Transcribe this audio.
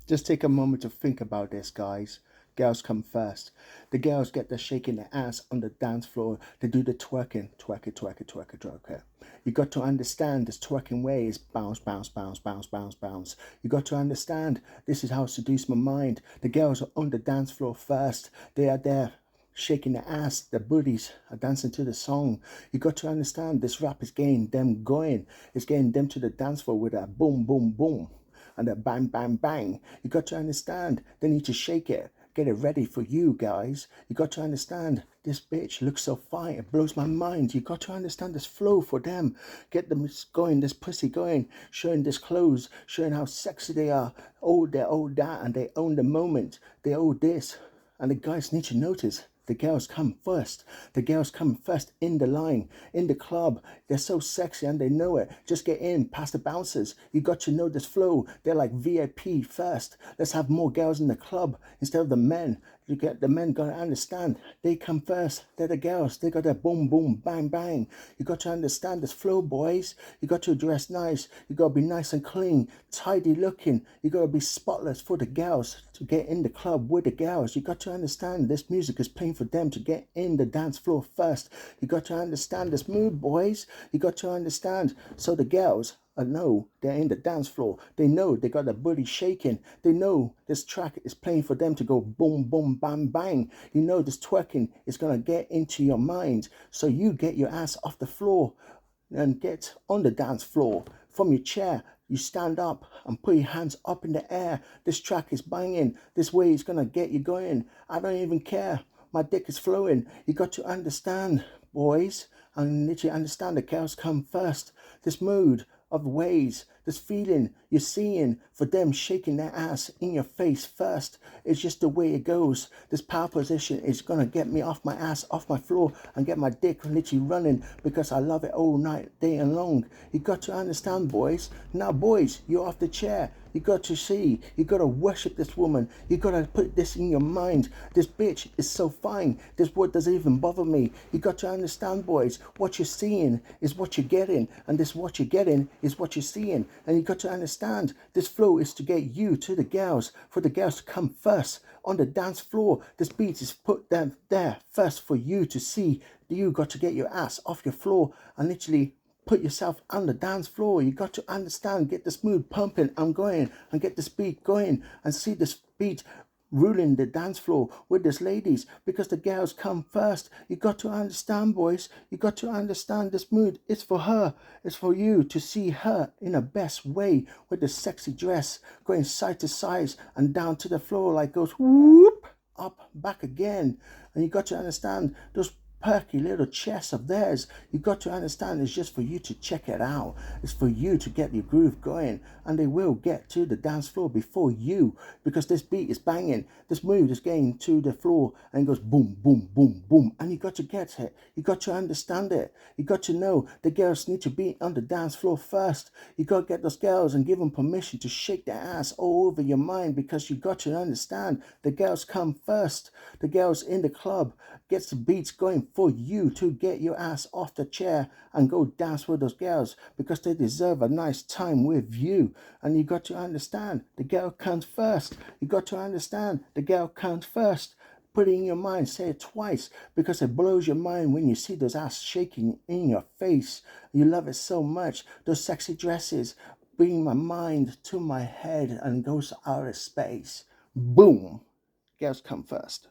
Just take a moment to think about this, guys. Girls come first. The girls get the shaking their ass on the dance floor. They do the twerking, twerk it, twerk it, twerk it, twerk it. You got to understand this twerking way is bounce, bounce, bounce, bounce, bounce, bounce. You got to understand this is how to seduce my mind. The girls are on the dance floor first. They are there shaking their ass, their booties are dancing to the song. You got to understand this rap is getting them going. It's getting them to the dance floor with a boom, boom, boom and a bang, bang, bang. You got to understand they need to shake it. Get it ready for you guys. You got to understand this bitch looks so fine. It blows my mind. You got to understand this flow for them. Get them going, this pussy going, showing this clothes, showing how sexy they are. Oh, they're all that and they own the moment. They own this. And the guys need to notice the girls come first. The girls come first in the line, in the club. They're so sexy and they know it. Just get in past the bouncers. You got to know this flow. They're like VIP first. Let's have more girls in the club instead of the men. You get the men gotta understand. They come first. They're the girls. They got that boom, boom, bang, bang. You got to understand this flow, boys. You got to dress nice. You gotta be nice and clean, tidy looking. You gotta be spotless for the girls to get in the club with the girls. You got to understand this music is playing for them to get in the dance floor first. You got to understand this mood, boys. You got to understand. So the girls know they're in the dance floor. They know they got their booty shaking. They know this track is playing for them to go boom, boom, bang, bang. You know this twerking is going to get into your mind. So you get your ass off the floor and get on the dance floor. From your chair, you stand up and put your hands up in the air. This track is banging. This way is going to get you going. I don't even care. My dick is flowing. You got to understand, boys. I need to understand the girls come first. This mood of ways, this feeling you're seeing for them shaking their ass in your face first. It's just the way it goes. This power position is gonna get me off my ass, off my floor, and get my dick literally running because I love it all night, day and long. You got to understand, boys. Now, boys, you're off the chair. You got to see, you got to worship this woman. You got to put this in your mind. This bitch is so fine. This word doesn't even bother me. You got to understand, boys, what you're seeing is what you're getting. And this what you're getting is what you're seeing. And you got to understand, this flow is to get you to the girls, for the girls to come first on the dance floor. This beat is put them there first for you to see. You got to get your ass off your floor and literally put yourself on the dance floor. You got to understand, get this mood pumping and going, and get this beat going, and see this beat ruling the dance floor with these ladies, because the girls come first. You got to understand, boys. You got to understand this mood. It's for her. It's for you to see her in a best way with the sexy dress going side to side and down to the floor like goes whoop up back again. And you got to understand those perky little chest of theirs. You got to understand it's just for you to check it out. It's for you to get your groove going, and they will get to the dance floor before you, because this beat is banging. This move is getting to the floor and it goes boom, boom, boom, boom, and you got to get it. You got to understand it. You got to know the girls need to be on the dance floor first. You got to get those girls and give them permission to shake their ass all over your mind, because you got to understand the girls come first. The girls in the club gets the beats going for you to get your ass off the chair and go dance with those girls, because they deserve a nice time with you. And you got to understand the girl comes first. You got to understand the girl comes first. Put it in your mind, say it twice, because it blows your mind when you see those ass shaking in your face. You love it so much. Those sexy dresses bring my mind to my head and goes out of space. Boom. Girls come first.